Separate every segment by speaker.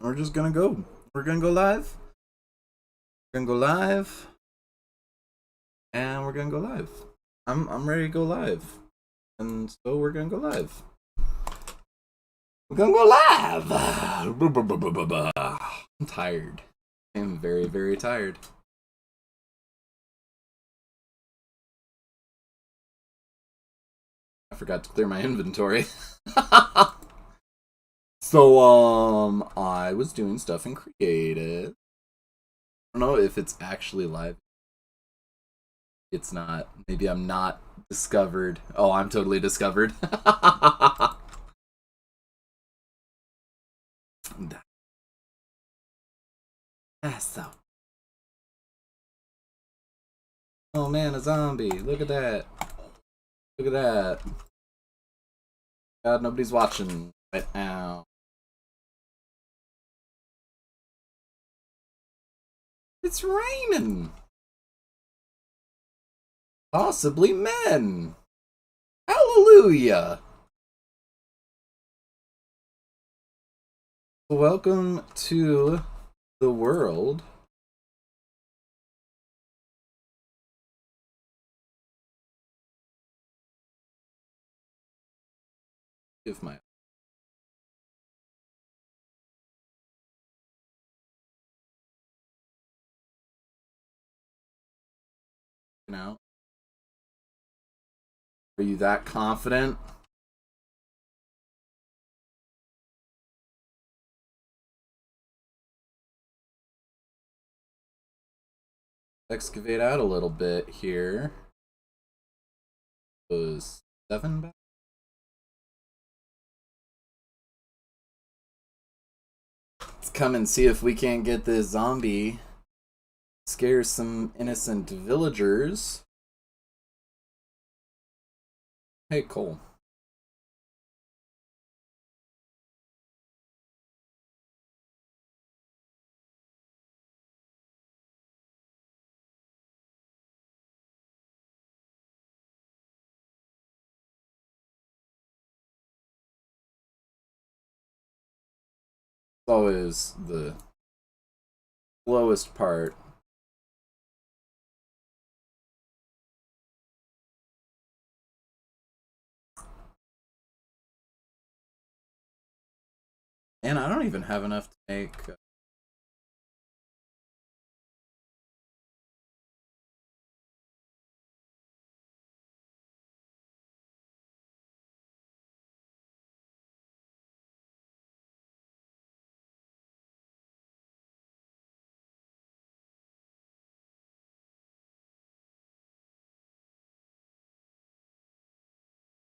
Speaker 1: we're just gonna go. We're gonna go live. We're gonna go live, and we're gonna go live. I'm ready to go live, and so we're gonna go live. We're gonna go live. I'm tired. I'm very, very tired. I forgot to clear my inventory. So, I was doing stuff in creative. I don't know if it's actually live. It's not. Maybe I'm not discovered. Oh, I'm totally discovered. So. Oh man, a zombie. Look at that. Look at that. God, nobody's watching right now. It's raining. Possibly men. Hallelujah. Welcome to the world. Give my now. Are you that confident? Excavate out a little bit here. Was 7 back? Let's come and see if we can't get this zombie scare some innocent villagers. Hey, Cole. It's always the lowest part. And I don't even have enough to make...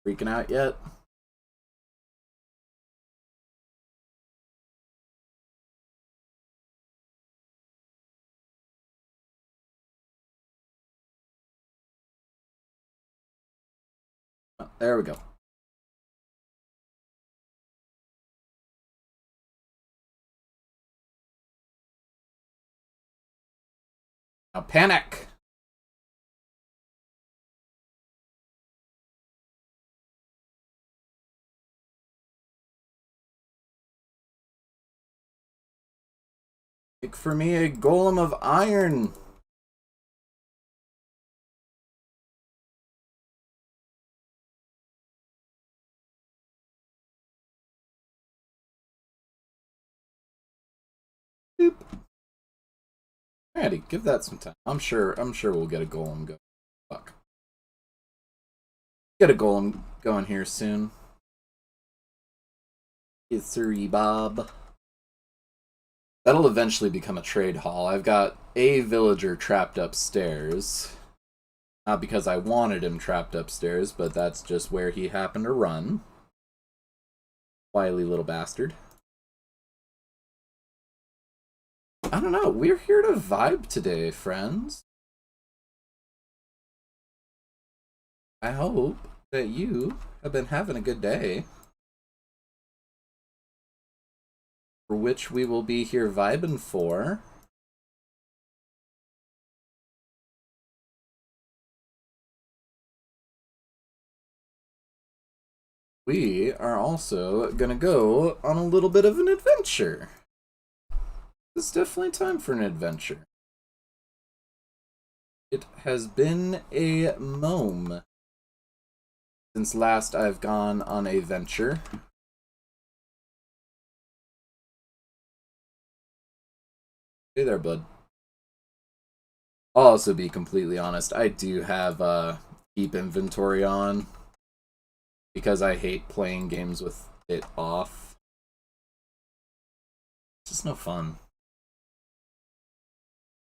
Speaker 1: freaking out yet? Oh, there we go. Now panic! Make for me a golem of iron! Boop. Alrighty, give that some time. I'm sure we'll get a golem go. Fuck. Get a golem going here soon. Yes, sirree, Bob. That'll eventually become a trade hall. I've got a villager trapped upstairs. Not because I wanted him trapped upstairs, but that's just where he happened to run. Wily little bastard. I don't know. We're here to vibe today, friends. I hope that you have been having a good day. For which we will be here vibing for. We are also gonna go on a little bit of an adventure. It's definitely time for an adventure. It has been a mome since last I've gone on a venture. Hey there, bud. I'll also be completely honest, I do have keep inventory on because I hate playing games with it off. It's just no fun.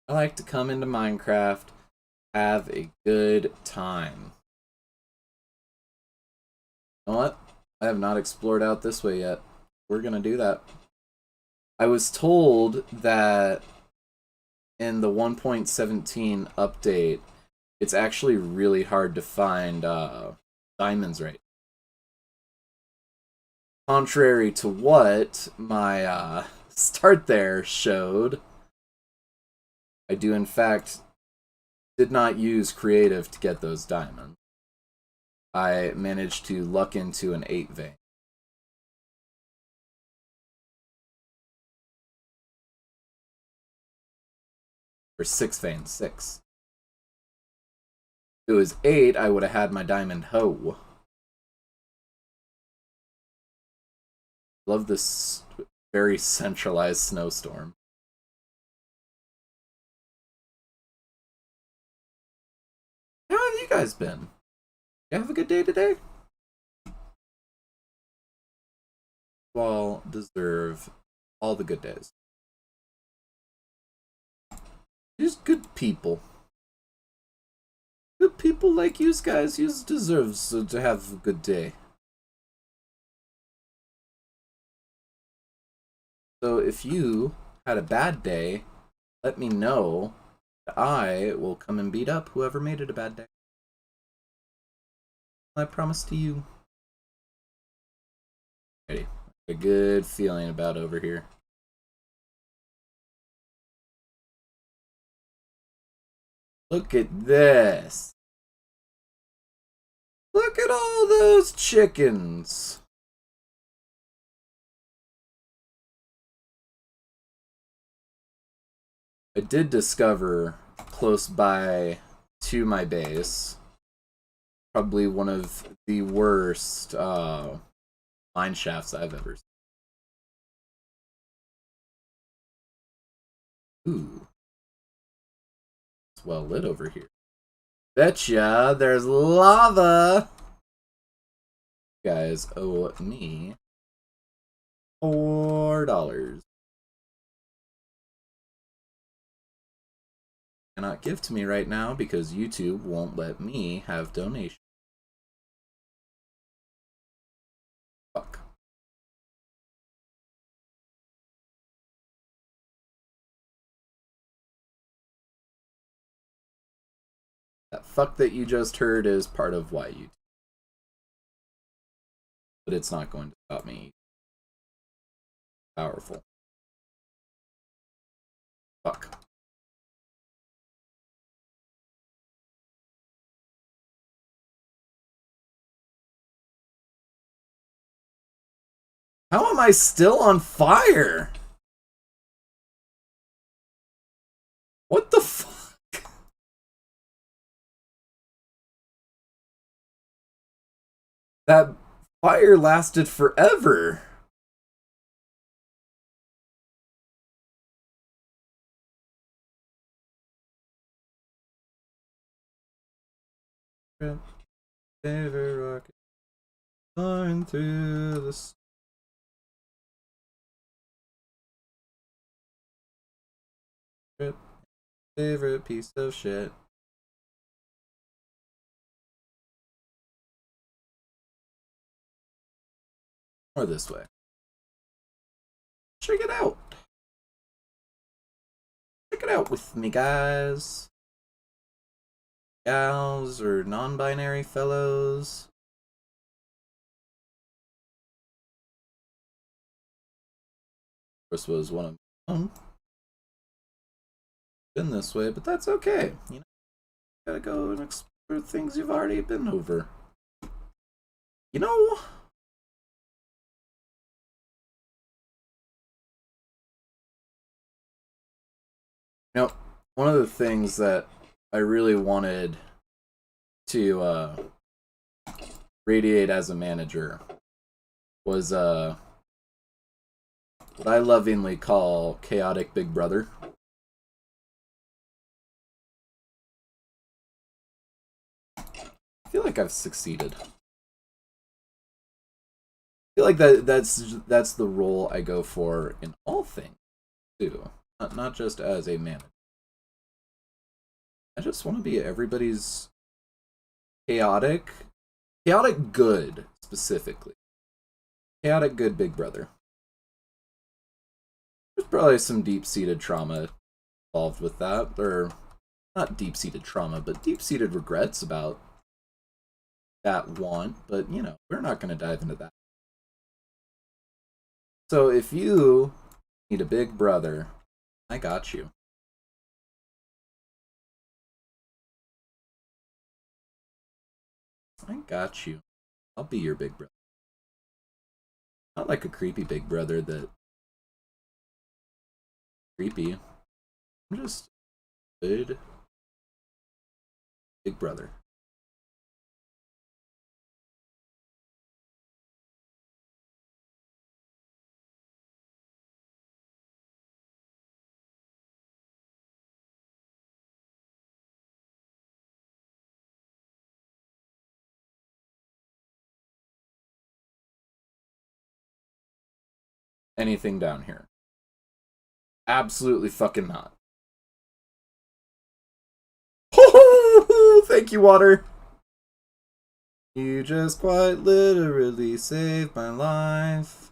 Speaker 1: I like to come into Minecraft, have a good time. You know what? I have not explored out this way yet. We're gonna do that. I was told that in the 1.17 update, it's actually really hard to find diamonds right. Contrary to what my start there showed, I do in fact did not use creative to get those diamonds. I managed to luck into an 8 vein. Or 6 veins, 6. If it was 8, I would have had my diamond hoe. Love this very centralized snowstorm. How have you guys been? You have a good day today? You all deserve all the good days. Just good people. Good people like you guys, you deserve to have a good day. So if you had a bad day, let me know. I will come and beat up whoever made it a bad day. I promise to you. Ready. A good feeling about over here. Look at this. Look at all those chickens. I did discover close by to my base probably one of the worst mine shafts I've ever seen. Ooh. It's well lit over here. Betcha there's lava! You guys owe me $4. Cannot give to me right now because YouTube won't let me have donations. Fuck. That fuck that you just heard is part of why YouTube. But it's not going to stop me. Powerful. Fuck. How am I still on fire? What the fuck? That fire lasted forever. Favorite rocket flying through the favorite piece of shit. Or this way. Check it out. Check it out with me, guys. Gals or non-binary fellows. This was one of my own. Been this way, but that's okay. You know, gotta go and explore things you've already been over. You know, one of the things that I really wanted to radiate as a manager was what I lovingly call chaotic Big Brother. I feel like I've succeeded. I feel like that's the role I go for in all things too, not just as a manager. I just want to be everybody's chaotic good specifically, chaotic good Big Brother. There's probably some deep-seated trauma involved with that, or not deep-seated trauma, but deep-seated regrets about that want. But you know, we're not going to dive into that. So if you need a big brother, I got you. I got you. I'll be your big brother. Not like a creepy big brother that creepy. I'm just good big brother. Anything down here? Absolutely fucking not. Thank you, water. You just quite literally saved my life.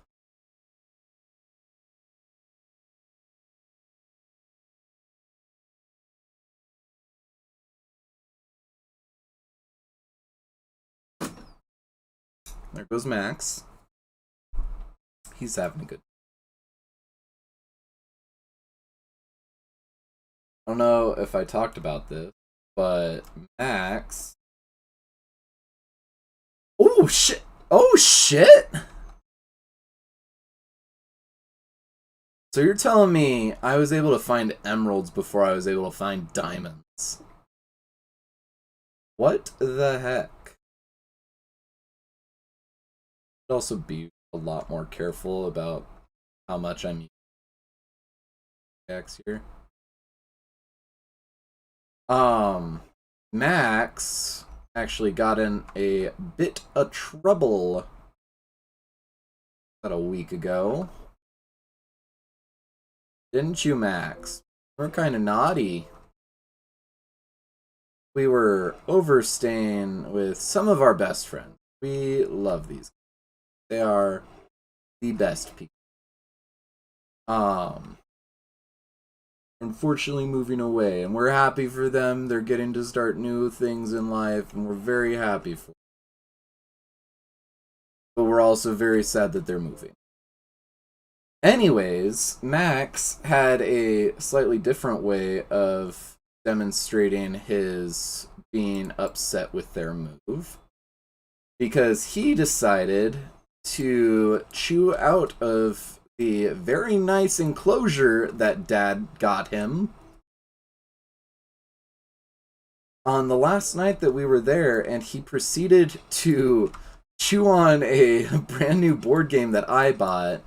Speaker 1: There goes Max. He's having a good. I don't know if I talked about this, but Max. Oh shit! Oh shit! So you're telling me I was able to find emeralds before I was able to find diamonds? What the heck? I'd also be a lot more careful about how much I'm using X here. Max actually got in a bit of trouble about a week ago. Didn't you, Max? We're kind of naughty. We were overstaying with some of our best friends. We love these. They are the best people. Unfortunately moving away, and we're happy for them. They're getting to start new things in life, and we're very happy for them. But we're also very sad that they're moving. Anyways, Max had a slightly different way of demonstrating his being upset with their move, because he decided to chew out of the very nice enclosure that Dad got him on the last night that we were there, and he proceeded to chew on a brand new board game that I bought,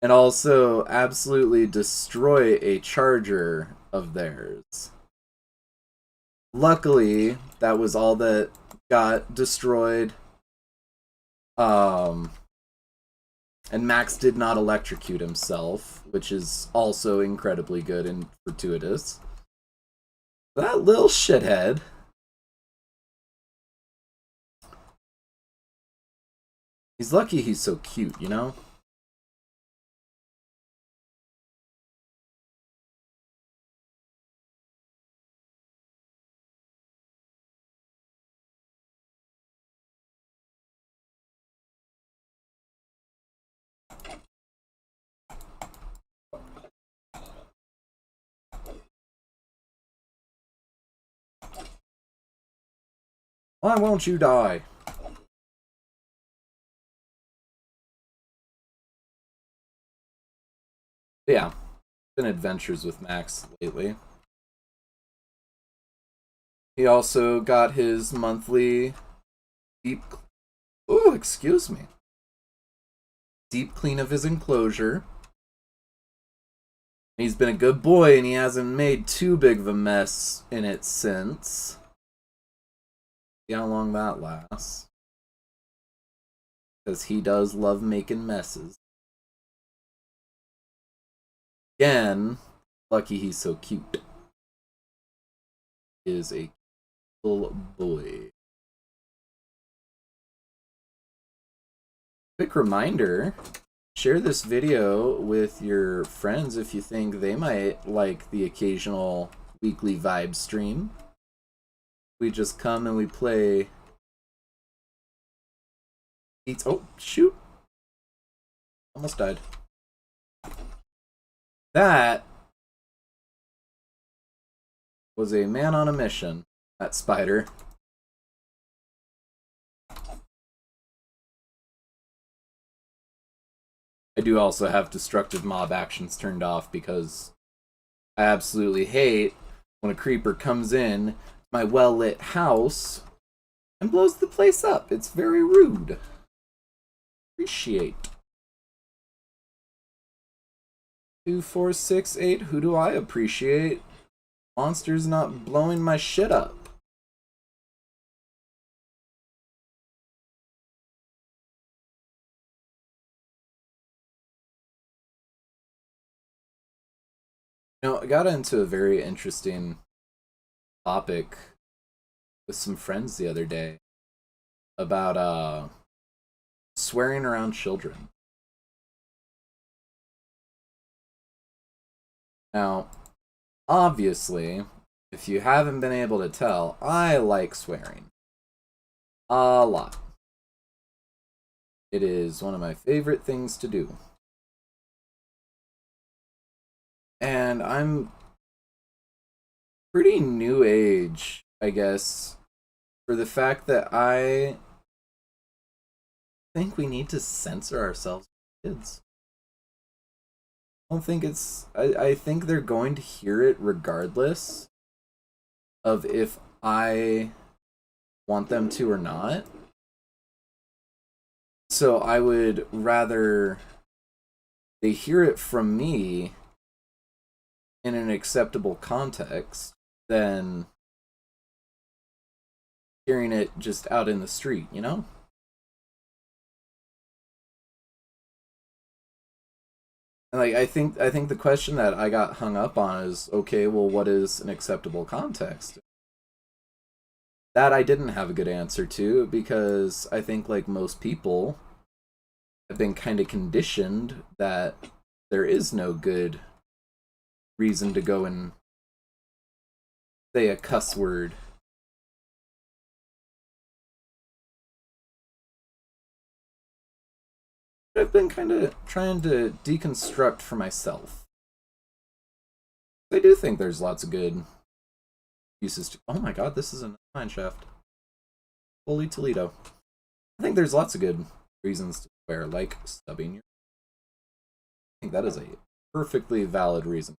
Speaker 1: and also absolutely destroy a charger of theirs. Luckily, that was all that got destroyed. And Max did not electrocute himself, which is also incredibly good and fortuitous. That little shithead. He's lucky he's so cute, you know? Why won't you die? Yeah, been adventures with Max lately. He also got his monthly deep. Oh, excuse me. Deep clean of his enclosure. He's been a good boy and he hasn't made too big of a mess in it since. See how long that lasts. Because he does love making messes. Again, lucky he's so cute. He is a little boy. Quick reminder, share this video with your friends if you think they might like the occasional weekly vibe stream. We just come and we play. Oh, shoot. Almost died. That was a man on a mission, that spider. I do also have destructive mob actions turned off because I absolutely hate when a creeper comes in my well-lit house and blows the place up. It's very rude. Appreciate. 2, 4, 6, 8. Who do I appreciate? Monsters not blowing my shit up. You know, I got into a very interesting topic with some friends the other day about swearing around children. Now, obviously, if you haven't been able to tell, I like swearing a lot. It is one of my favorite things to do. And I'm pretty new age, I guess, for the fact that I think we need to censor ourselves as kids. I don't think it's. I think they're going to hear it regardless of if I want them to or not. So I would rather they hear it from me in an acceptable context than hearing it just out in the street, you know? And like I think the question that I got hung up on is, okay, well, what is an acceptable context? That I didn't have a good answer to because I think like most people have been kind of conditioned that there is no good reason to go and say a cuss word. I've been kind of trying to deconstruct for myself. I do think there's lots of good uses to. Oh my god, this is a mine shaft. Holy Toledo. I think there's lots of good reasons to swear, like stubbing your. I think that is a perfectly valid reason.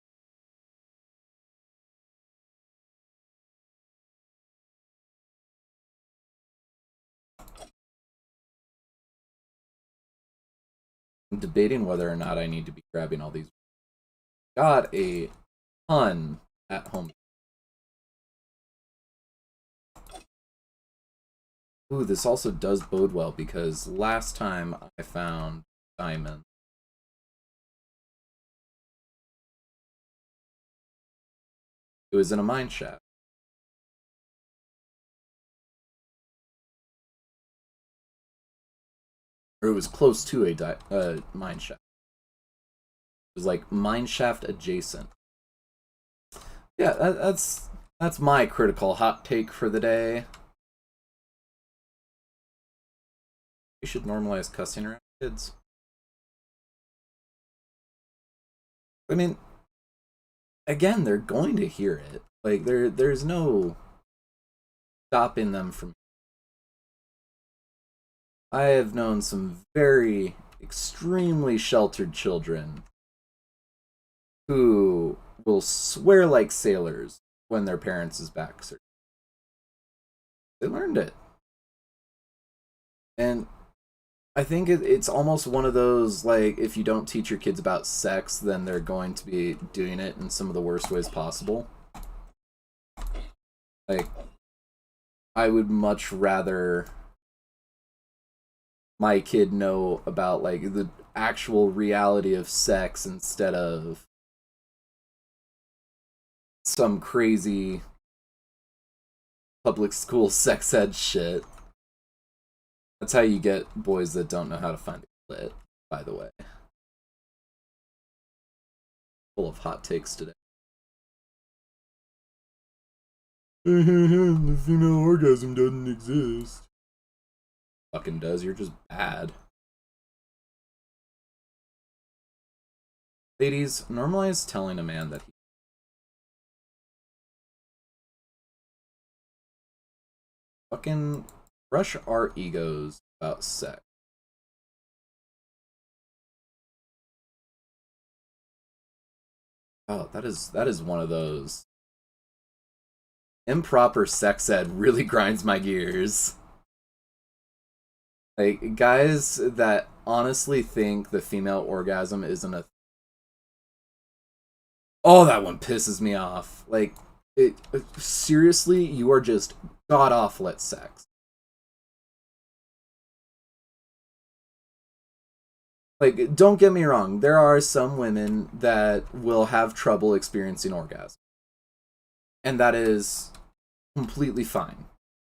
Speaker 1: I'm debating whether or not I need to be grabbing all these. Got a ton at home. Ooh, this also does bode well because last time I found diamond. It was in a mine shaft. Or it was close to a mine shaft. It was like mine shaft adjacent. Yeah, that's my critical hot take for the day. We should normalize cussing around kids. I mean, again, they're going to hear it. Like there's no stopping them from. I have known some very extremely sheltered children who will swear like sailors when their parents' backs are. They learned it. And I think it's almost one of those, like, if you don't teach your kids about sex, then they're going to be doing it in some of the worst ways possible. Like, I would much rather my kid know about, like, the actual reality of sex instead of some crazy public school sex ed shit. That's how you get boys that don't know how to find a clit, by the way. Full of hot takes today. The female orgasm doesn't exist. Fucking does, you're just bad. Ladies, normalize telling a man that he... Fucking brush our egos about sex. Oh, that is one of those. Improper sex ed really grinds my gears. Like, guys that honestly think the female orgasm isn't a... Oh, that one pisses me off. Like, seriously, you are just god-awful at sex. Like, don't get me wrong, there are some women that will have trouble experiencing orgasm. And that is completely fine.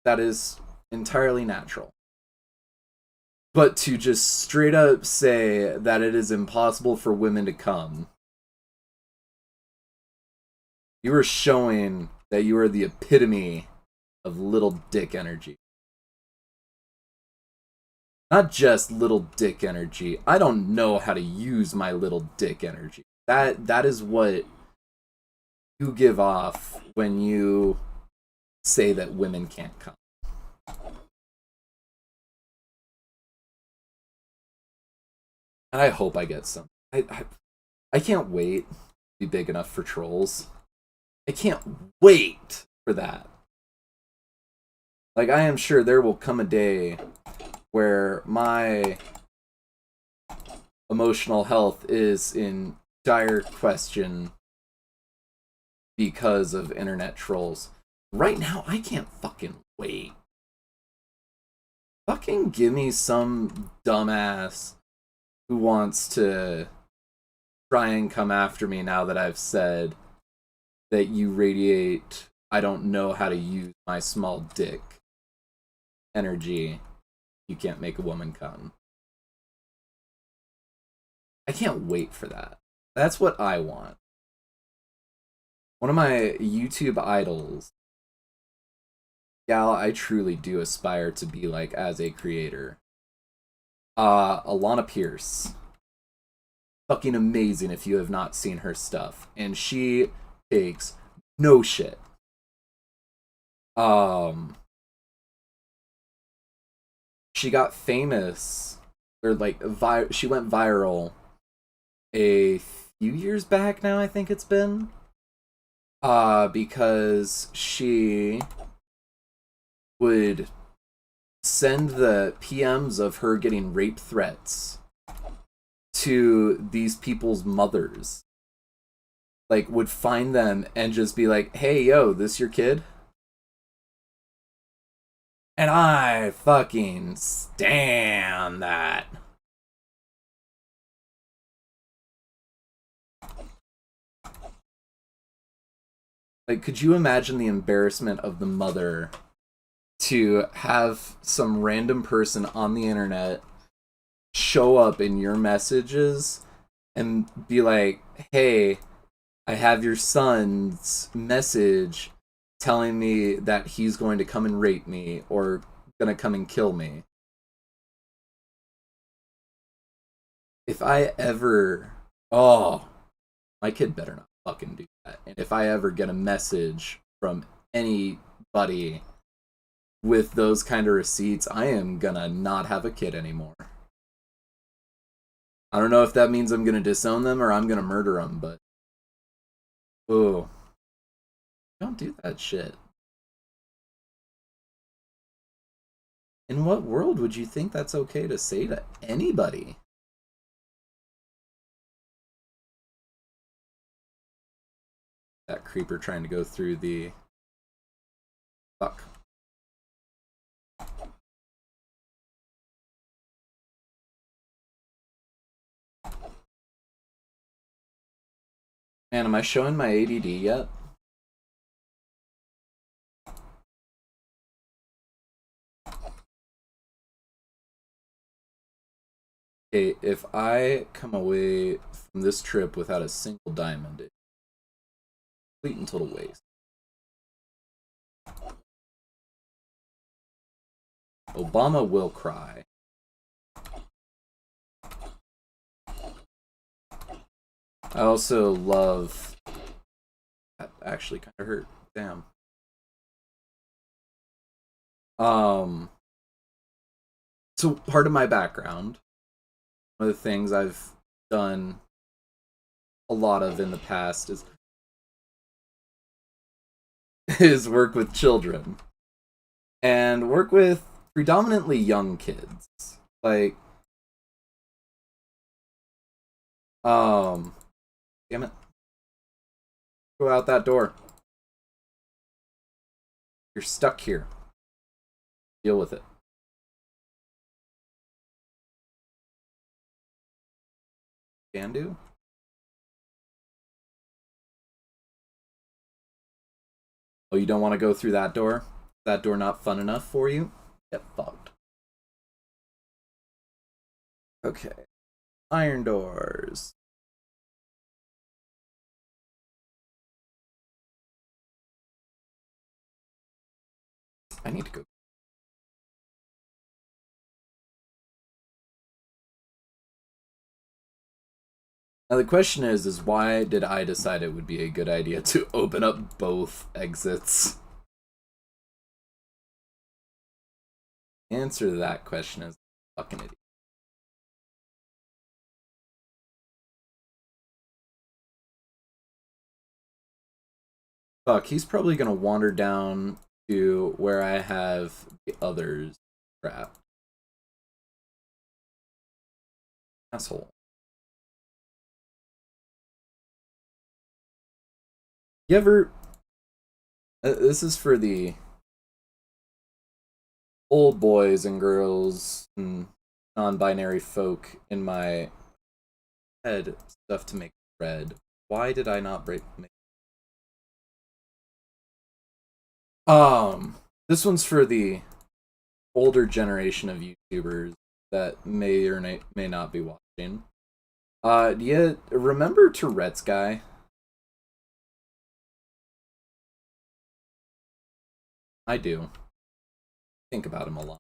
Speaker 1: That is entirely natural. But to just straight up say that it is impossible for women to come, you are showing that you are the epitome of little dick energy. Not just little dick energy. I don't know how to use my little dick energy. That is what you give off when you say that women can't come. And I hope I get some. I can't wait to be big enough for trolls. I can't wait for that. Like, I am sure there will come a day where my emotional health is in dire question because of internet trolls. Right now, I can't fucking wait. Fucking give me some dumbass who wants to try and come after me now that I've said that you radiate, I don't know how to use my small dick energy. You can't make a woman come. I can't wait for that. That's what I want. One of my YouTube idols, gal I truly do aspire to be like as a creator, Alana Pierce. Fucking amazing if you have not seen her stuff. And she takes no shit. She got famous, or like she went viral a few years back now, I think it's been, because she would send the PMs of her getting rape threats to these people's mothers. Like, would find them and just be like, hey, yo, this your kid? And I fucking stand that. Like, could you imagine the embarrassment of the mother to have some random person on the internet show up in your messages and be like, hey, I have your son's message telling me that he's going to come and rape me or gonna come and kill me. If I ever... Oh, my kid better not fucking do that. And if I ever get a message from anybody with those kind of receipts, I am gonna not have a kid anymore. I don't know if that means I'm gonna disown them or I'm gonna murder them, but... Oh. Don't do that shit. In what world would you think that's okay to say to anybody? That creeper trying to go through the... Fuck. Man, am I showing my ADD yet? Okay, if I come away from this trip without a single diamond, it's complete and total waste. Obama will cry. I also love... That actually kind of hurt. Damn. So part of my background, one of the things I've done a lot of in the past is work with children. And work with predominantly young kids. Like, damn it. Go out that door. You're stuck here. Deal with it. Can do. Oh, you don't want to go through that door? That door not fun enough for you? Get fucked. Okay. Iron doors. I need to go. Now the question is why did I decide it would be a good idea to open up both exits? The answer to that question is fucking idiot. Fuck, he's probably gonna wander down to where I have the others trapped. Asshole. You ever... this is for the old boys and girls and non-binary folk in my head stuff to make bread. Why did I not make... This one's for the older generation of YouTubers that may or may not be watching. Do you remember Tourette's guy? I do. Think about him a lot.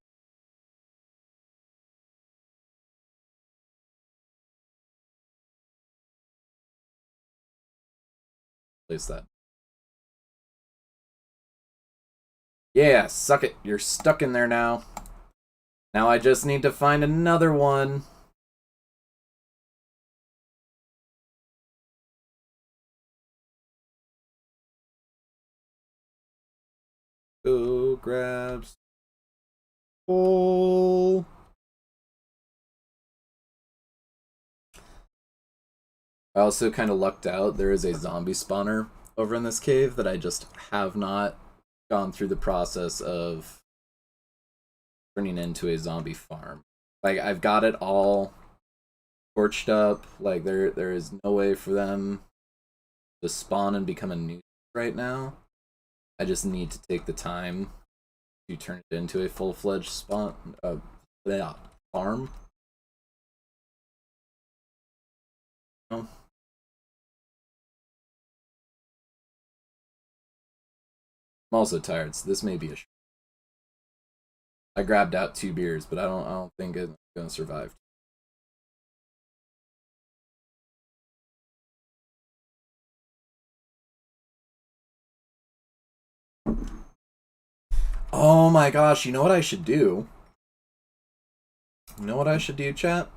Speaker 1: Place that. Yeah, suck it. You're stuck in there now. Now I just need to find another one. Go grab coal. I also kind of lucked out. There is a zombie spawner over in this cave that I just have not gone through the process of turning into a zombie farm. Like, I've got it all torched up. Like, there is no way for them to spawn and become a nuisance right now. I just need to take the time to turn it into a full-fledged farm. Oh. I'm also tired, so this may be a... I grabbed out 2 beers, but I don't think it's gonna survive. Oh my gosh, you know what I should do? You know what I should do, chat?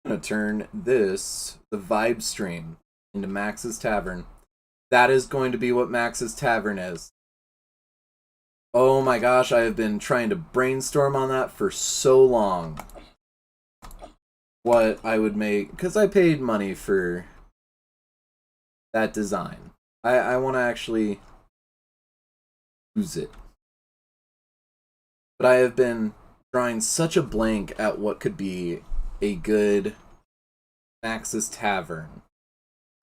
Speaker 1: I'm gonna turn this, the vibe stream, into Max's Tavern. That is going to be what Max's Tavern is. Oh my gosh, I have been trying to brainstorm on that for so long. What I would make, because I paid money for that design. I want to actually use it. But I have been drawing such a blank at what could be a good Max's Tavern.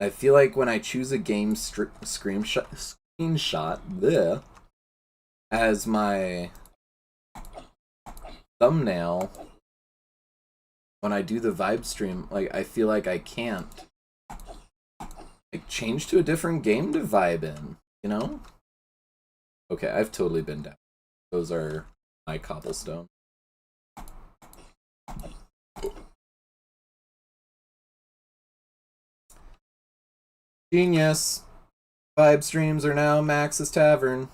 Speaker 1: I feel like when I choose a game screenshot bleh, as my thumbnail, when I do the vibe stream, like I feel like I can't like change to a different game to vibe in, you know? Okay, I've totally been down. Those are my cobblestone. Genius. Vibe streams are now Max's Tavern.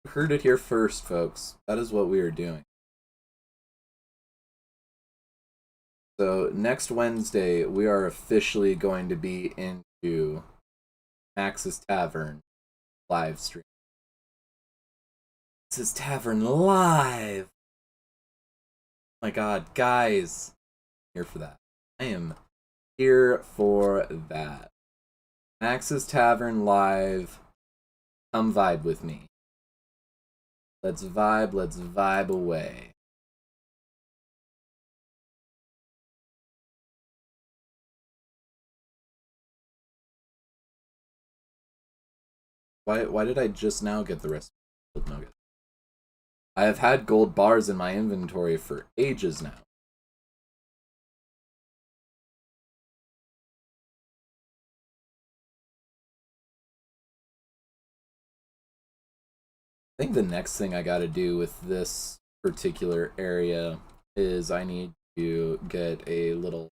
Speaker 1: You heard it here first, folks. That is what we are doing. So next Wednesday, we are officially going to be into Max's Tavern live stream. Max's Tavern live. Oh my god, guys. I'm here for that. I am here for that. Max's Tavern live. Come vibe with me. Let's vibe away. Why did I just now get the rest of the nugget? I have had gold bars in my inventory for ages now. I think the next thing I gotta do with this particular area is I need to get a little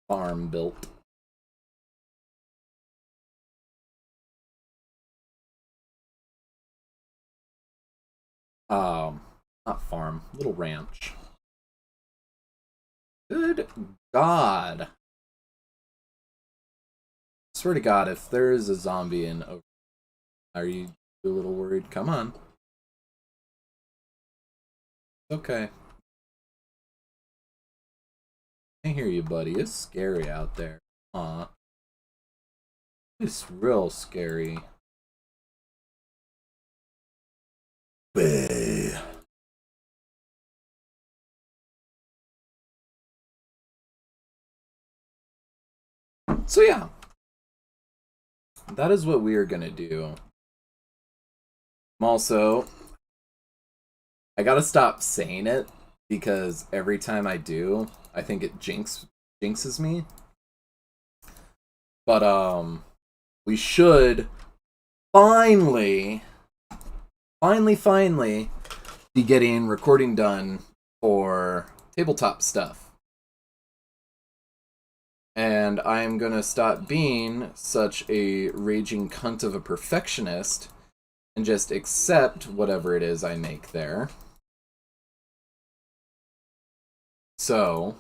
Speaker 1: farm built. Not farm, little ranch. Good God. Swear to God, if there is a zombie in over, are you a little worried? Come on. Okay. I hear you, buddy. It's scary out there. Aw. It's real scary. Bah. So yeah, that is what we are gonna do. Also, I gotta stop saying it because every time I do, I think it jinxes me. But we should finally be getting recording done for tabletop stuff. And I'm gonna stop being such a raging cunt of a perfectionist and just accept whatever it is I make there. So,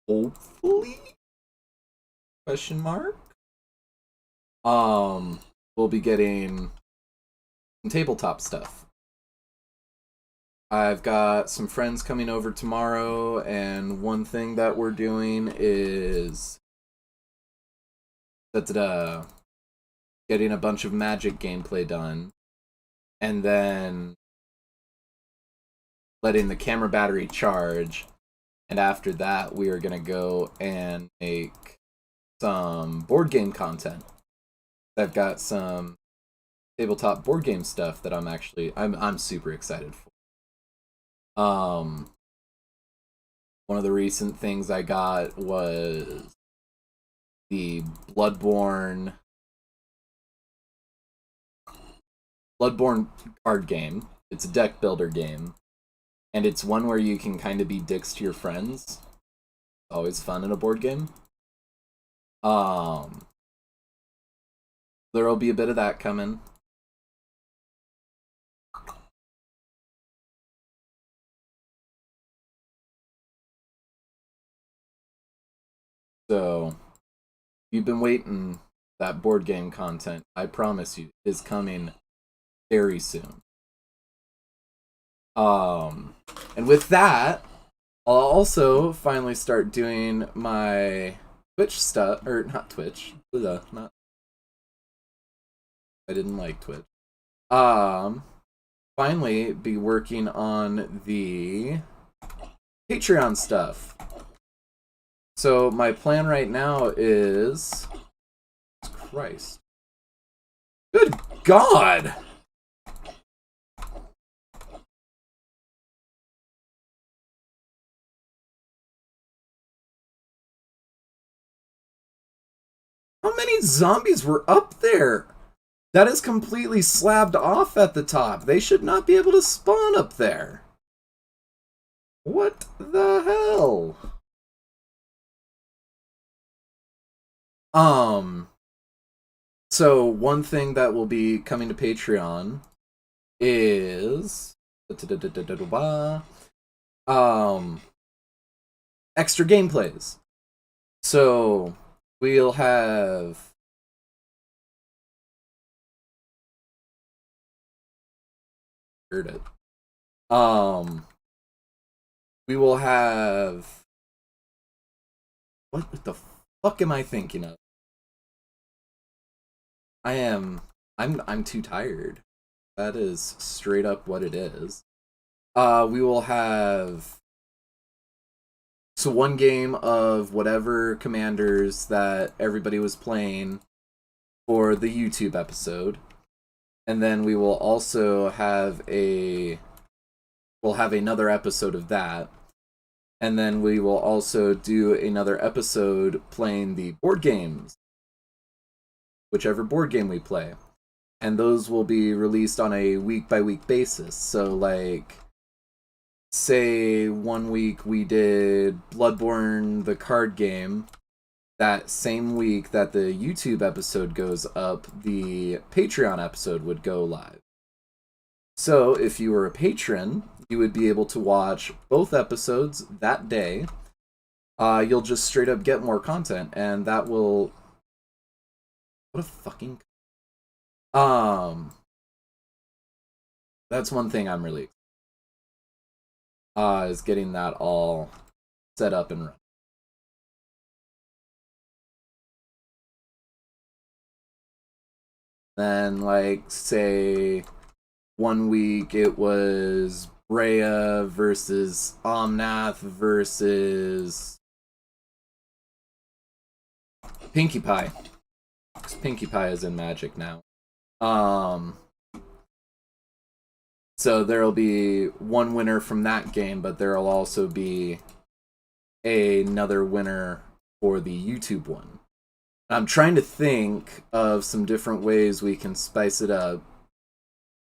Speaker 1: hopefully, question mark, we'll be getting some tabletop stuff. I've got some friends coming over tomorrow, and one thing that we're doing is getting a bunch of Magic gameplay done, and then letting the camera battery charge, and after that we are gonna go and make some board game content. I've got some tabletop board game stuff that I'm super excited for. One of the recent things I got was the Bloodborne card game. It's a deck builder game, and it's one where you can kind of be dicks to your friends. Always fun in a board game. There'll be a bit of that coming. So, you've been waiting that board game content, I promise you, is coming very soon. And with that, I'll also finally start doing my Twitch stuff, or not Twitch, not. I didn't like Twitch. Finally be working on the Patreon stuff. So my plan right now is, Christ, good God. How many zombies were up there? That is completely slabbed off at the top. They should not be able to spawn up there. What the hell? So one thing that will be coming to Patreon is extra gameplays. So we'll have heard it. We will have, what the fuck am I thinking of? I'm too tired. That is straight up what it is. We will have, so one game of whatever commanders that everybody was playing for the YouTube episode. And then we will also have we'll have another episode of that. And then we will also do another episode playing the board games, whichever board game we play. And those will be released on a week-by-week basis. So, like, say 1 week we did Bloodborne, the card game. That same week that the YouTube episode goes up, the Patreon episode would go live. So, if you were a patron, you would be able to watch both episodes that day. You'll just straight up get more content, and that will... What a fucking... That's one thing I'm really... is getting that all set up and running. Then, like, say, 1 week it was Brea versus Omnath versus Pinkie Pie. Because Pinkie Pie is in Magic now. So there'll be one winner from that game, but there'll also be another winner for the YouTube one. I'm trying to think of some different ways we can spice it up,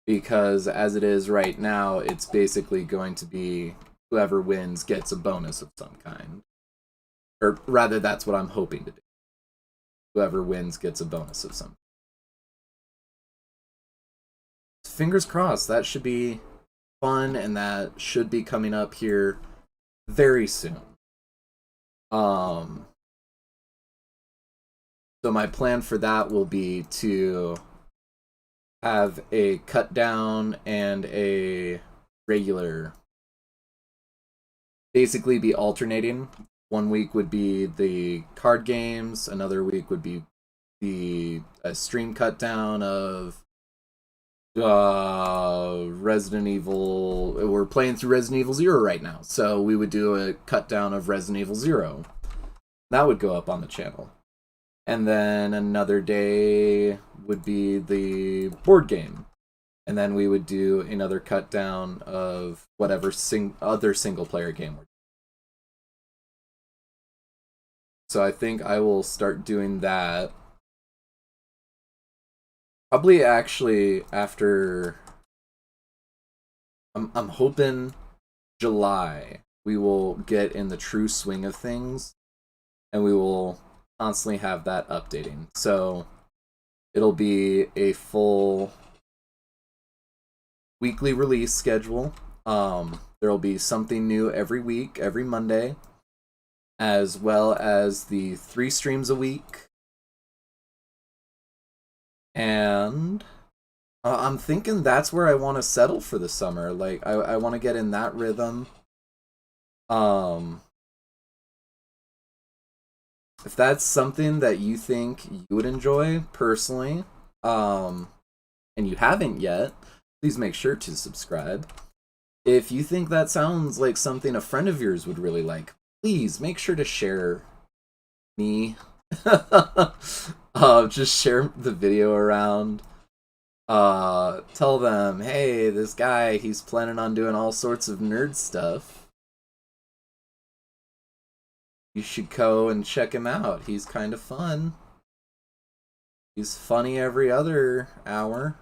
Speaker 1: because as it is right now, it's basically going to be whoever wins gets a bonus of some kind. Or rather, that's what I'm hoping to do. Whoever wins gets a bonus of some kind. Fingers crossed, that should be fun, and that should be coming up here very soon. So my plan for that will be to have a cut down and a regular, basically be alternating. 1 week would be the card games, another week would be the stream cut down of Resident Evil. We're playing through Resident Evil 0 right now, so we would do a cut down of Resident Evil 0. That would go up on the channel. And then another day would be the board game. And then we would do another cut down of whatever other single player game we're doing. So I think I will start doing that. Probably actually after... I'm hoping July we will get in the true swing of things. And we will constantly have that updating. So it'll be a full weekly release schedule. There'll be something new every week, every Monday, as well as the 3 streams a week. And I'm thinking that's where I want to settle for the summer. Like I want to get in that rhythm. Um, if that's something that you think you would enjoy personally, um, and you haven't yet, please make sure to subscribe. If you think that sounds like something a friend of yours would really like, please make sure to share me. Just share the video around. Tell them, hey, this guy, he's planning on doing all sorts of nerd stuff. You should go and check him out. He's kind of fun. He's funny every other hour.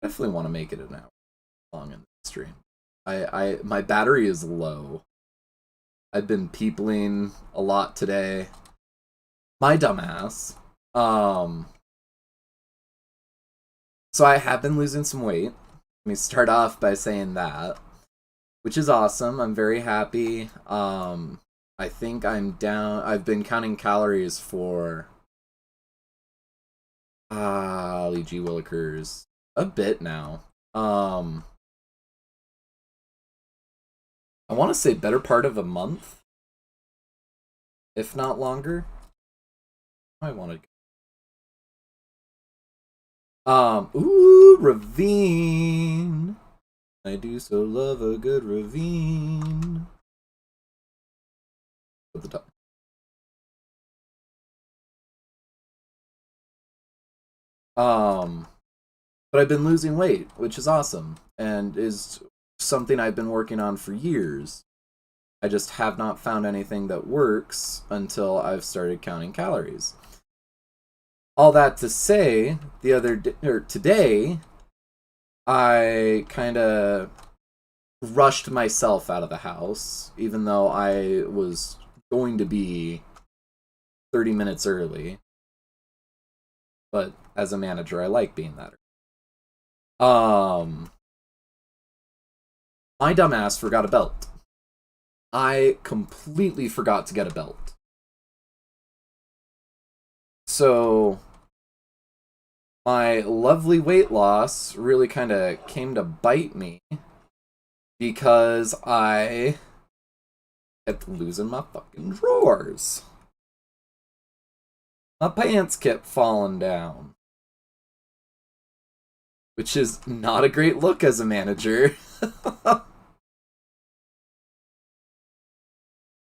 Speaker 1: Definitely want to make it an hour long in the stream. My battery is low. I've been peopling a lot today. My dumbass. So I have been losing some weight. Let me start off by saying that, which is awesome. I'm very happy. I think I'm down. I've been counting calories for Lee G. Willikers a bit now. I want to say better part of a month, if not longer. I want to. Ooh, ravine. I do so love a good ravine. At the top. But I've been losing weight, which is awesome, and is something I've been working on for years. I just have not found anything that works until I've started counting calories. All that to say, today, I kind of rushed myself out of the house, even though I was going to be 30 minutes early. But as a manager, I like being that early. My dumbass forgot a belt. I completely forgot to get a belt. So my lovely weight loss really kind of came to bite me because I kept losing my fucking drawers. My pants kept falling down, which is not a great look as a manager.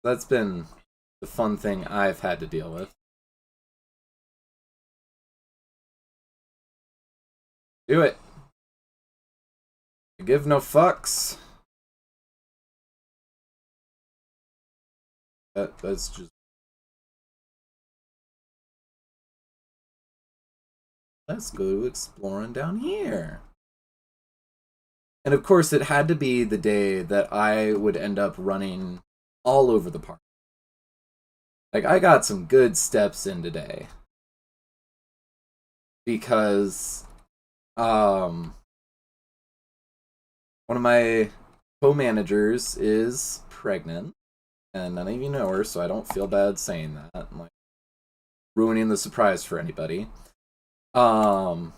Speaker 1: That's been the fun thing I've had to deal with. Do it. I give no fucks. That's just... Let's go exploring down here. And of course, it had to be the day that I would end up running all over the park. Like, I got some good steps in today. Because, one of my co-managers is pregnant. And none of you know her, so I don't feel bad saying that. I'm like ruining the surprise for anybody. I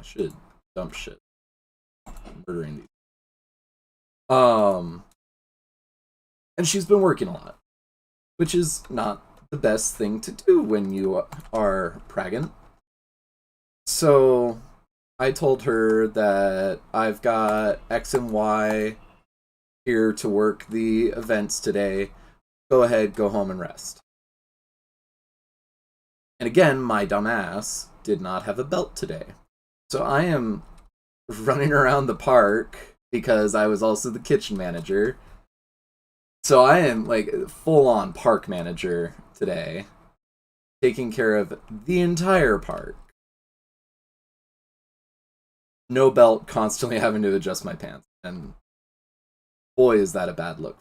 Speaker 1: should dump shit. I'm murdering these. And she's been working a lot, which is not the best thing to do when you are pregnant. So I told her that I've got X and Y here to work the events today. Go ahead, go home and rest. And again, my dumbass did not have a belt today. So I am running around the park because I was also the kitchen manager. So I am like full on park manager today, taking care of the entire park. No belt, constantly having to adjust my pants. And boy, is that a bad look.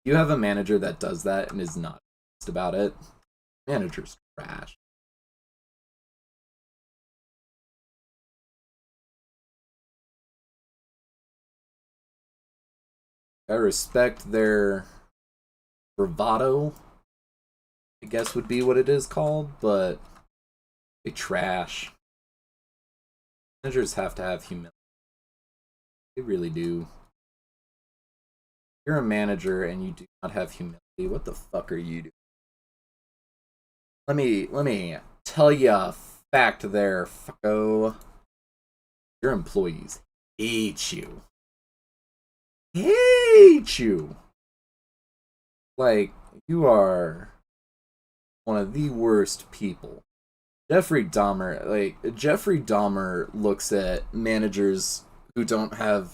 Speaker 1: You have a manager that does that and is not about it. Manager's trash. I respect their bravado, I guess would be what it is called, but they trash. Managers have to have humility. They really do. If you're a manager and you do not have humility, what the fuck are you doing? Let me tell you a fact there, fucko. Your employees hate you. Hate you. Like, you are one of the worst people. Jeffrey Dahmer looks at managers who don't have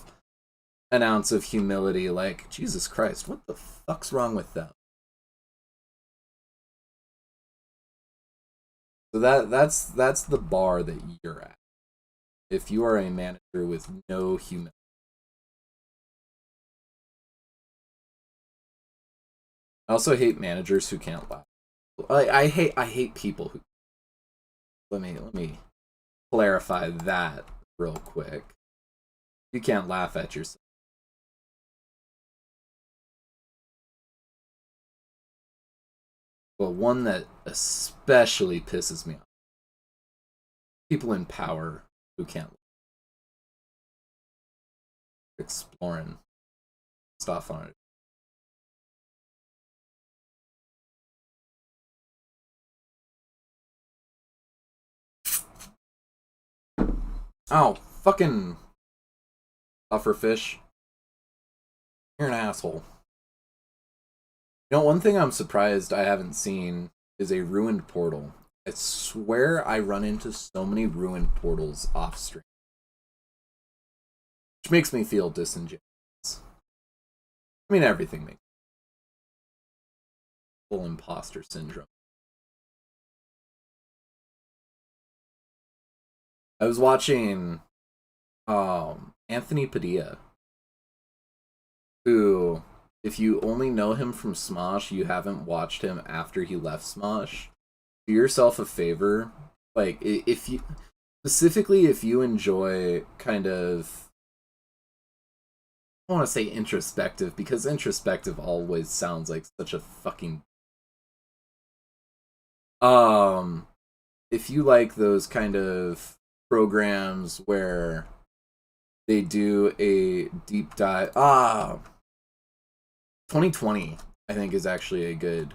Speaker 1: an ounce of humility like, Jesus Christ, what the fuck's wrong with them? So that's the bar that you're at. If you are a manager with no humility. I also hate managers who can't laugh. I hate people who. Let me clarify that real quick. You can't laugh at yourself. But one that especially pisses me off. People in power who can't laugh. Exploring stuff on it. Oh, fucking pufferfish. You're an asshole. You know, one thing I'm surprised I haven't seen is a ruined portal. I swear I run into so many ruined portals off stream. Which makes me feel disingenuous. I mean, everything makes me full imposter syndrome. I was watching Anthony Padilla, who, if you only know him from Smosh, you haven't watched him after he left Smosh, do yourself a favor. Like, if you, specifically if you enjoy kind of, I don't want to say introspective, because introspective always sounds like such a fucking, if you like those kind of programs where they do a deep dive, 2020 I think is actually a good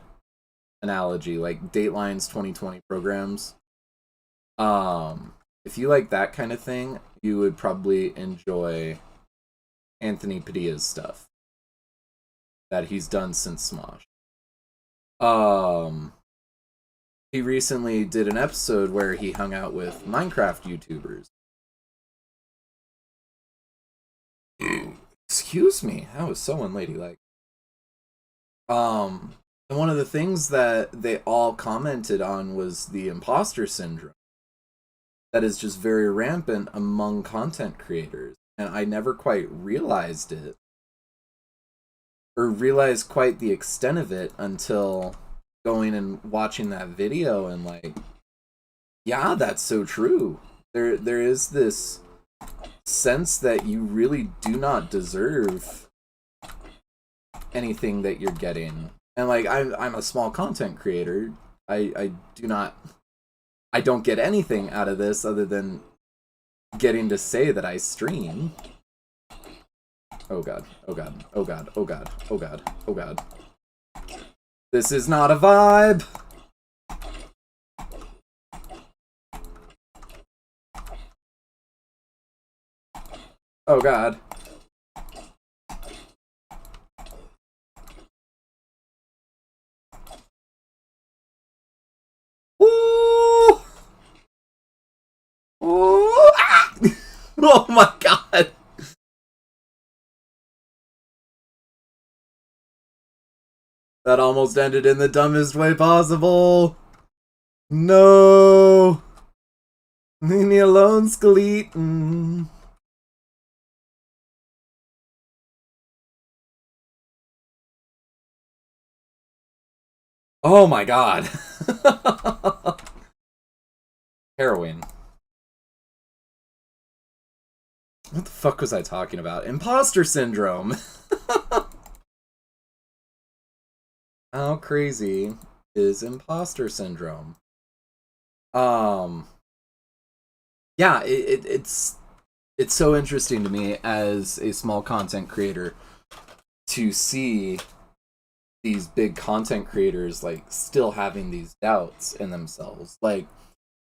Speaker 1: analogy, like Dateline's 2020 programs. If you like that kind of thing, you would probably enjoy Anthony Padilla's stuff that he's done since Smosh. He recently did an episode where he hung out with Minecraft YouTubers. Excuse me, that was so unladylike. And one of the things that they all commented on was the imposter syndrome that is just very rampant among content creators, and I never quite realized it, or realized quite the extent of it until going and watching that video, and like, yeah, that's so true. There is this sense that you really do not deserve anything that you're getting. And like, I'm a small content creator. I don't get anything out of this other than getting to say that I stream. Oh god, oh god, oh god, oh god, oh god, oh god. This is not a vibe! Oh god. Ooh! Ooh! Ah! Oh my god! That almost ended in the dumbest way possible. No! Leave me alone, Skeleton. Oh my god. Heroin. What the fuck was I talking about? Imposter syndrome. How crazy is imposter syndrome? Um, yeah, it's so interesting to me as a small content creator to see these big content creators like still having these doubts in themselves. Like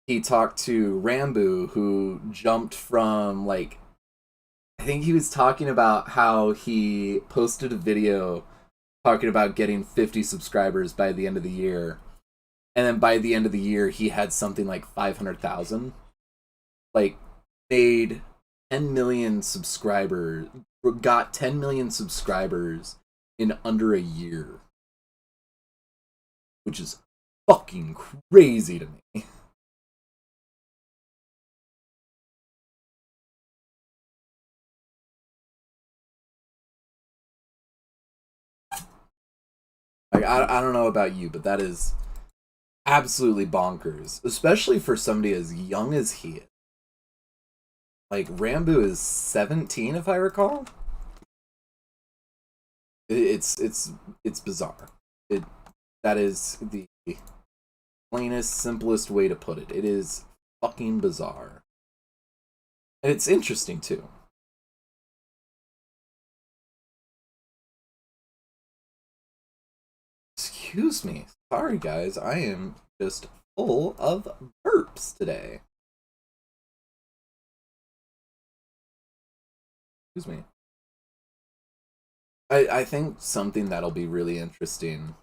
Speaker 1: he talked to Rambo, who jumped from like, I think he was talking about how he posted a video talking about getting 50 subscribers by the end of the year, and then by the end of the year he had something like 500,000. Like made 10 million subscribers, got 10 million subscribers in under a year, which is fucking crazy to me. Like I don't know about you, but that is absolutely bonkers, especially for somebody as young as he is. Like Rambo is 17, if I recall. It's bizarre. It that is the plainest, simplest way to put it. It is fucking bizarre, and it's interesting too. Excuse me, sorry guys, I am just full of burps today. Excuse me. I think something that'll be really interesting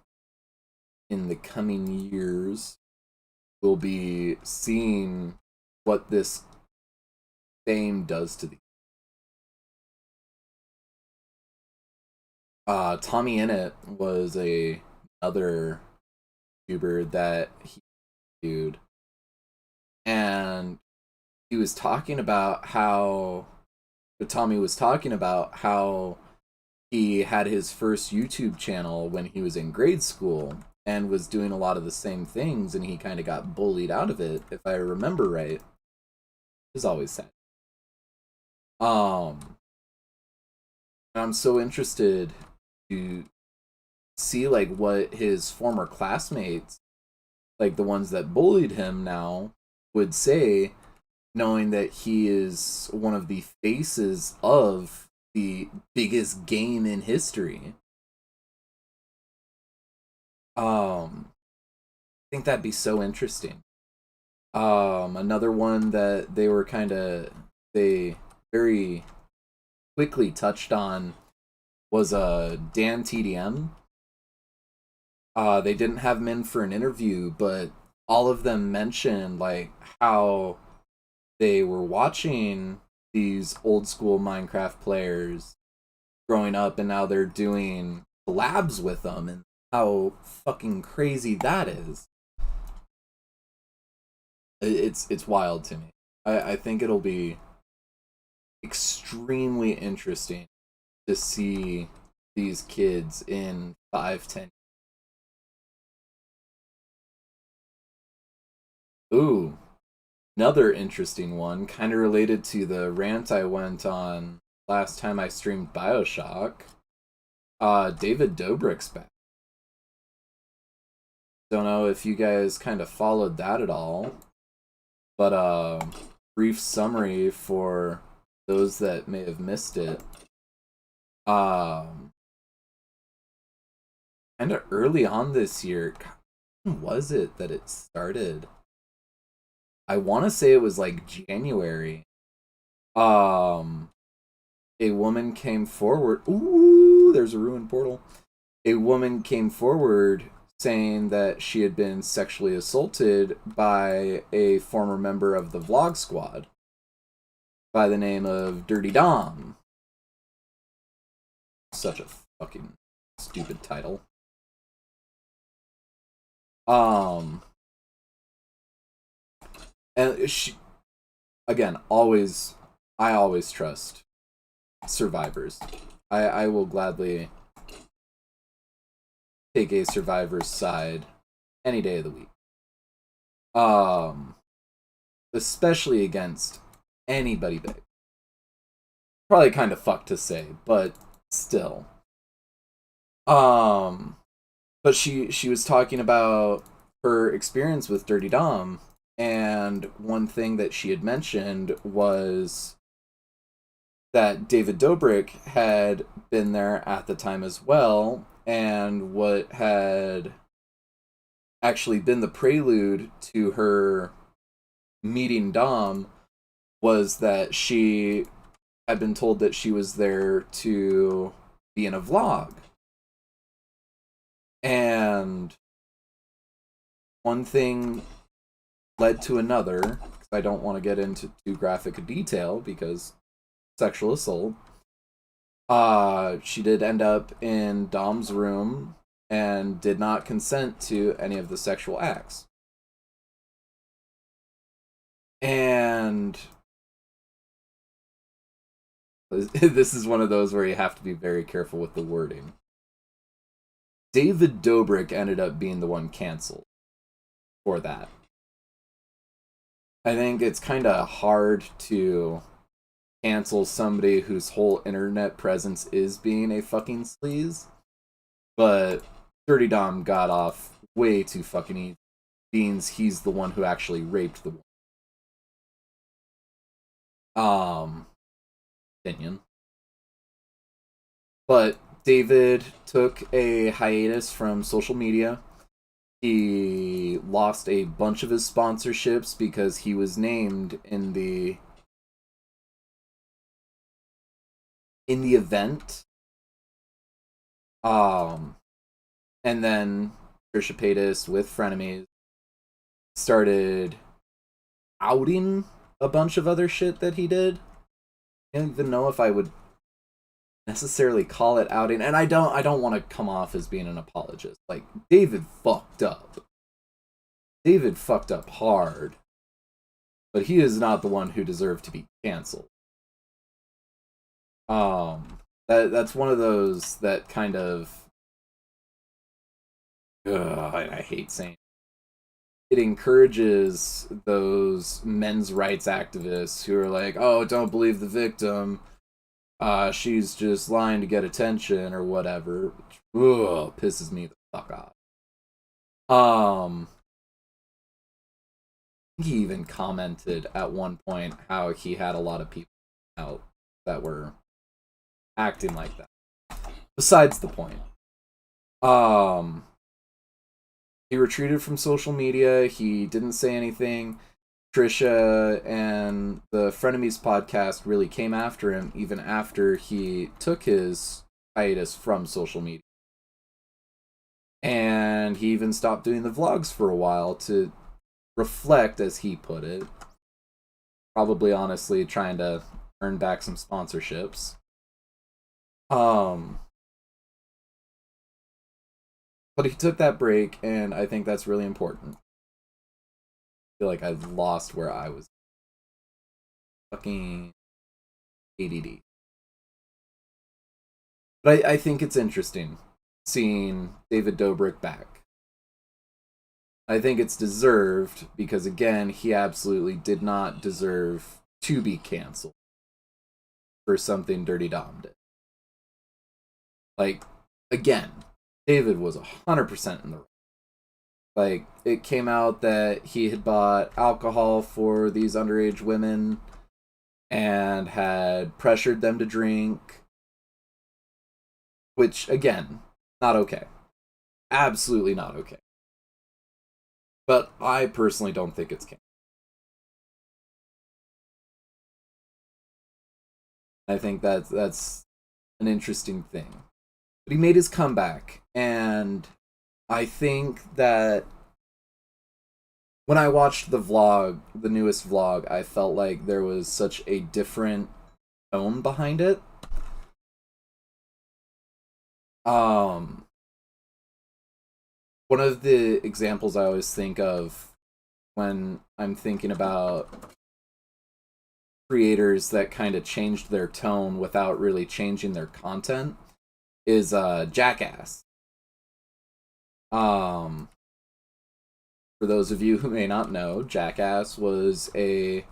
Speaker 1: in the coming years will be seeing what this fame does to the Tommy Innit was another YouTuber that he viewed, and he was talking about how Tommy was talking about how he had his first YouTube channel when he was in grade school and was doing a lot of the same things, and he kind of got bullied out of it, if I remember right. Is always sad. Um, I'm so interested to see like what his former classmates, like the ones that bullied him now, would say, knowing that he is one of the faces of the biggest game in history. I think that'd be so interesting. Another one that they were kind of they very quickly touched on was Dan TDM. They didn't have him in for an interview, but all of them mentioned like how they were watching these old school Minecraft players growing up, and now they're doing collabs with them, and how fucking crazy that is. It's wild to me. I think it'll be extremely interesting to see these kids in 5, 10. Ooh, another interesting one, kind of related to the rant I went on last time I streamed Bioshock. David Dobrik's back. Don't know if you guys kind of followed that at all, but brief summary for those that may have missed it. Um, Kind of early on this year. When was it that it started? I want to say it was like January. Um, a woman came forward. Ooh, there's a ruined portal. A woman came forward saying that she had been sexually assaulted by a former member of the Vlog Squad by the name of Dirty Dom. Such a fucking stupid title. Um, and she, again, always, I always trust survivors. I will gladly take a survivor's side any day of the week. Um, Especially against anybody big. Probably kind of fucked to say, but still. Um, But she was talking about her experience with Dirty Dom, and one thing that she had mentioned was that David Dobrik had been there at the time as well, and what had actually been the prelude to her meeting Dom was that she had been told that she was there to be in a vlog. And one thing led to another. I don't want to get into too graphic a detail because sexual assault. She did end up in Dom's room and did not consent to any of the sexual acts. And this is one of those where you have to be very careful with the wording. David Dobrik ended up being the one canceled for that. I think it's kind of hard to cancel somebody whose whole internet presence is being a fucking sleaze, but Dirty Dom got off way too fucking easy. Means he's the one who actually raped the woman. Opinion. But David took a hiatus from social media. He lost a bunch of his sponsorships because he was named in the event. And then Trisha Paytas with Frenemies started outing a bunch of other shit that he did. I don't even know if I would necessarily call it outing, and I don't want to come off as being an apologist. Like, David fucked up. David fucked up hard. But he is not the one who deserved to be canceled. That's one of those that kind of I hate saying it encourages those men's rights activists who are like, oh, don't believe the victim. She's just lying to get attention or whatever. Which, pisses me the fuck off. He even commented at one point how he had a lot of people out that were acting like that. Besides the point. He retreated from social media. He didn't say anything. Trisha and the Frenemies podcast really came after him even after he took his hiatus from social media. And he even stopped doing the vlogs for a while to reflect, as he put it. Probably, honestly, trying to earn back some sponsorships. But he took that break, and I think that's really important. I feel like I've lost where I was. Fucking ADD. But I think it's interesting seeing David Dobrik back. I think it's deserved because, again, he absolutely did not deserve to be canceled for something Dirty Dom did. Like, again, David was 100% in the right. Like, it came out that he had bought alcohol for these underage women and had pressured them to drink. Which, again, not okay. Absolutely not okay. But I personally don't think it's canon. I think that's an interesting thing. But he made his comeback, and I think that when I watched the vlog, the newest vlog, I felt like there was such a different tone behind it. One of the examples I always think of when I'm thinking about creators that kind of changed their tone without really changing their content is Jackass. For those of you who may not know, Jackass was a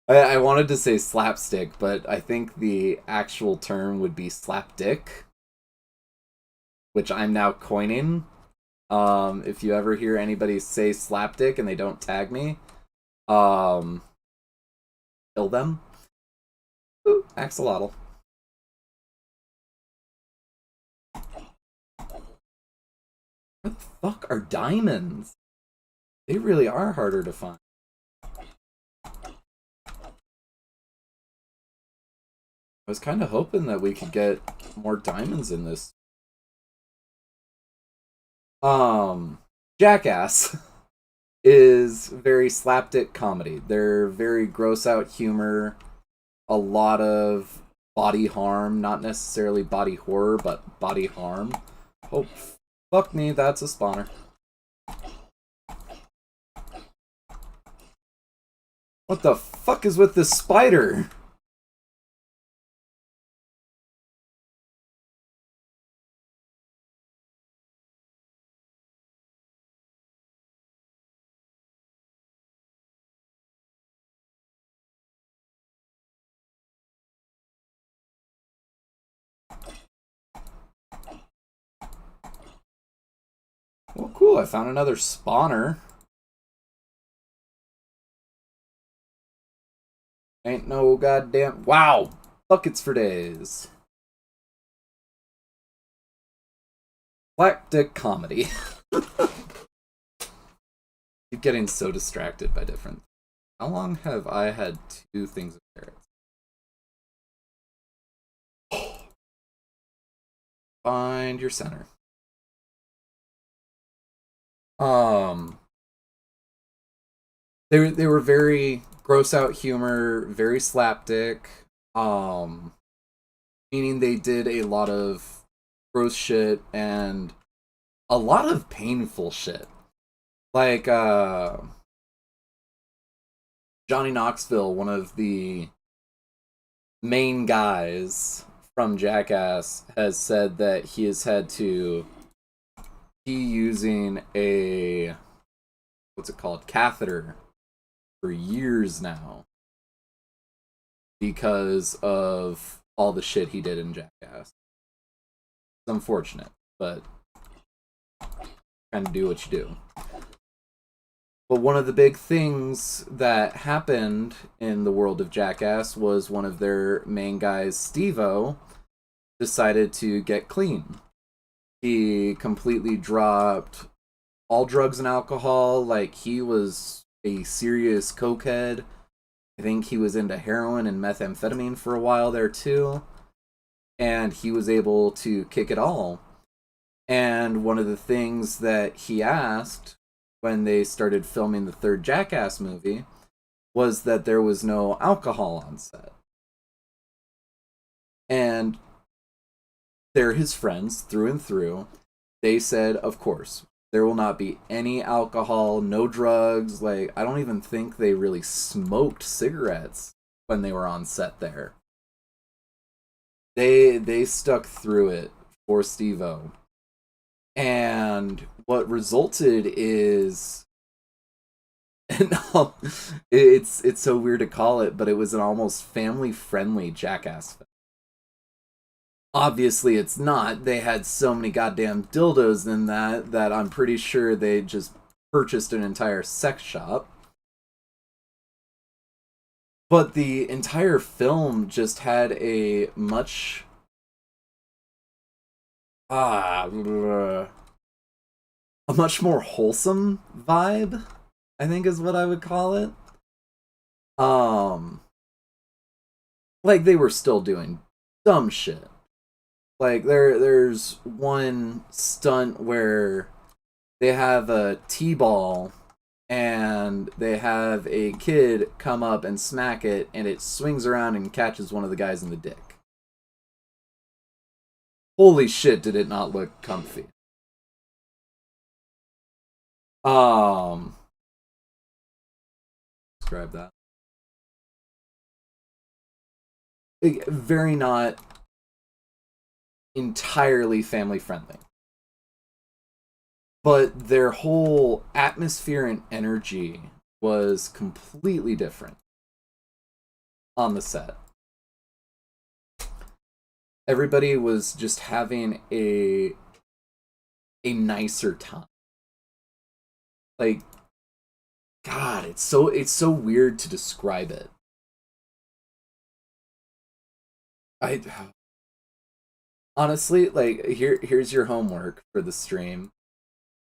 Speaker 1: I wanted to say slapstick, but I think the actual term would be slapdick, which I'm now coining. If you ever hear anybody say slapdick and they don't tag me, um, kill them. Ooh, axolotl. What the fuck are diamonds? They really are harder to find. I was kind of hoping that we could get more diamonds in this. Jackass is very slapdick comedy. They're very gross out humor, a lot of body harm, not necessarily body horror, but body harm. Oh, fuck me, that's a spawner. What the fuck is with this spider? Well, cool, I found another spawner. Ain't no goddamn... Wow! Buckets for days. Slapdick comedy. Keep getting so distracted by different... How long have I had two things of carrots? Find your center. They were very gross out humor, very slapdick. Meaning they did a lot of gross shit and a lot of painful shit. Like Johnny Knoxville, one of the main guys from Jackass, has said that he has had to be using a what's it called, catheter for years now because of all the shit he did in Jackass. It's unfortunate, but kind of do what you do. But one of the big things that happened in the world of Jackass was one of their main guys, Steve-O, decided to get clean. He completely dropped all drugs and alcohol. Like, he was a serious cokehead. I think he was into heroin and methamphetamine for a while there too. And he was able to kick it all. And one of the things that he asked when they started filming the third Jackass movie was that there was no alcohol on set. And they're his friends through and through. They said, of course, there will not be any alcohol, no drugs. Like, I don't even think they really smoked cigarettes when they were on set there. They stuck through it for Steve-O. And what resulted is, and it's so weird to call it, but it was an almost family-friendly Jackass film. Obviously, it's not. They had so many goddamn dildos in that I'm pretty sure they just purchased an entire sex shop. But the entire film just had a much a much more wholesome vibe, I think is what I would call it. Like, they were still doing dumb shit. Like, there's one stunt where they have a T-ball and they have a kid come up and smack it, and it swings around and catches one of the guys in the dick. Holy shit, did it not look comfy. Describe that. Very not entirely family friendly. But their whole atmosphere and energy was completely different. on the set. Everybody was just having a nicer time. Like, God, it's so weird to describe it. I honestly, like, here's your homework for the stream.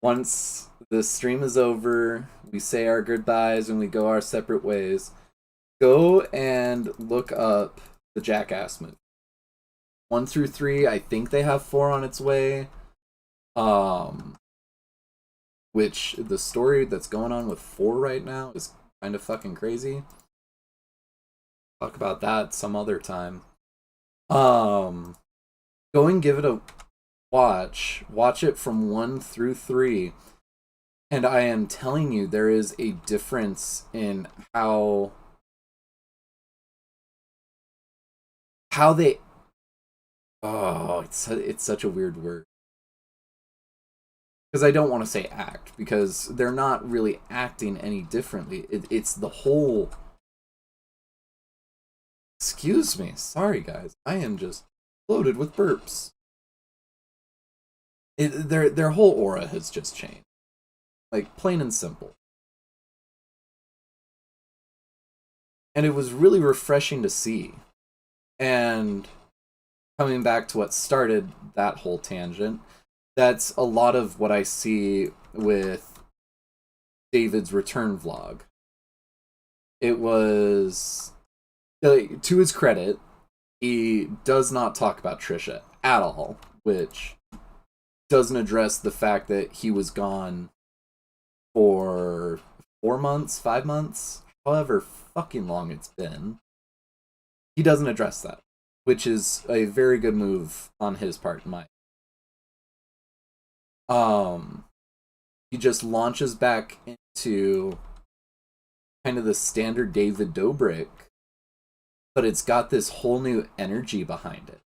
Speaker 1: Once the stream is over, we say our goodbyes and we go our separate ways. Go and look up the Jackass movie. 1 through 3, I think they have 4 on its way. Which the story that's going on with 4 right now is kind of fucking crazy. Talk about that some other time. Go and give it a watch. Watch it from 1 through 3. And I am telling you, there is a difference in how they... Oh, it's such a weird word. Because I don't want to say act, because they're not really acting any differently. It's the whole... Excuse me. Sorry, guys. I am just loaded with burps. Their whole aura has just changed. Like, plain and simple. And it was really refreshing to see. And coming back to what started that whole tangent, that's a lot of what I see with David's return vlog. It was, to his credit, he does not talk about Trisha at all, which doesn't address the fact that he was gone for 4 months, 5 months, however fucking long it's been. He doesn't address that, which is a very good move on his part, in my he just launches back into kind of the standard David Dobrik, but it's got this whole new energy behind it.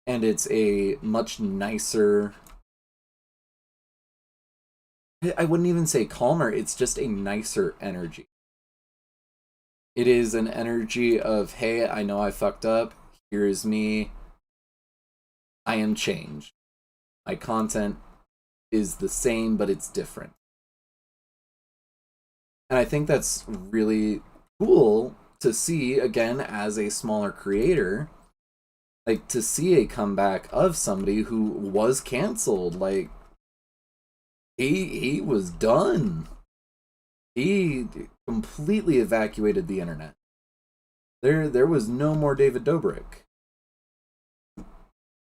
Speaker 1: And it's a much nicer... I wouldn't even say calmer, it's just a nicer energy. It is an energy of, hey, I know I fucked up, here is me, I am changed. My content is the same, but it's different. And I think that's really cool to see, again, as a smaller creator, like, to see a comeback of somebody who was canceled. Like, he was done. He completely evacuated the internet. There was no more David Dobrik.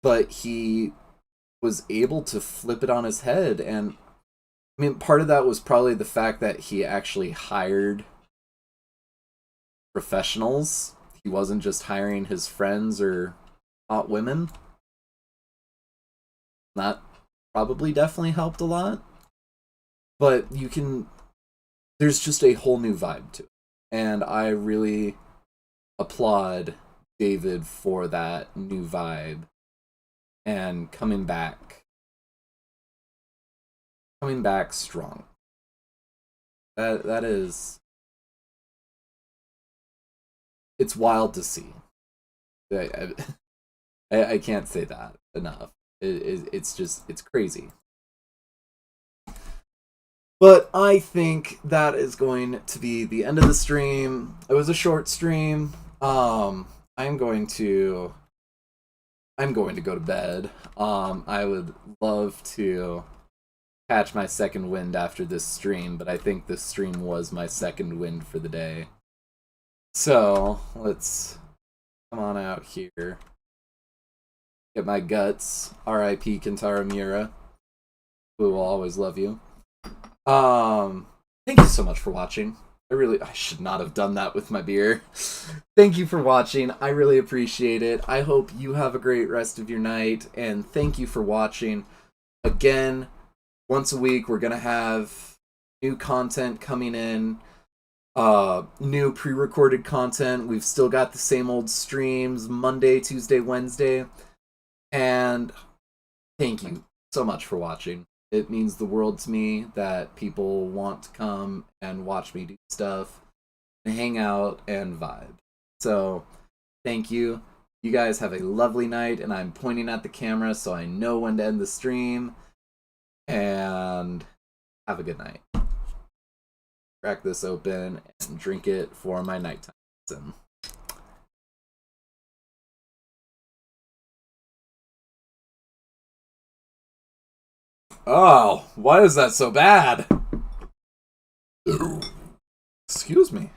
Speaker 1: But he was able to flip it on his head, and I mean, part of that was probably the fact that he actually hired professionals. He wasn't just hiring his friends or hot women. That probably definitely helped a lot. But there's just a whole new vibe to it. And I really applaud David for that new vibe and coming back strong. That is, it's wild to see. I can't say that enough. It's crazy. But I think that is going to be the end of the stream. It was a short stream. I'm going to go to bed. I would love to catch my second wind after this stream, but I think this stream was my second wind for the day. So, let's come on out here. Get my guts. R.I.P. Kentaro Miura. We will always love you. Thank you so much for watching. I should not have done that with my beer. Thank you for watching. I really appreciate it. I hope you have a great rest of your night, and thank you for watching. Again, once a week, we're gonna have new content coming in, new pre-recorded content. We've still got the same old streams, Monday, Tuesday, Wednesday, and thank you so much for watching. It means the world to me that people want to come and watch me do stuff. hang out and vibe. So, thank you. You guys have a lovely night, and I'm pointing at the camera so I know when to end the stream. And have a good night. Crack this open and drink it for my nighttime medicine. Oh, why is that so bad? Excuse me.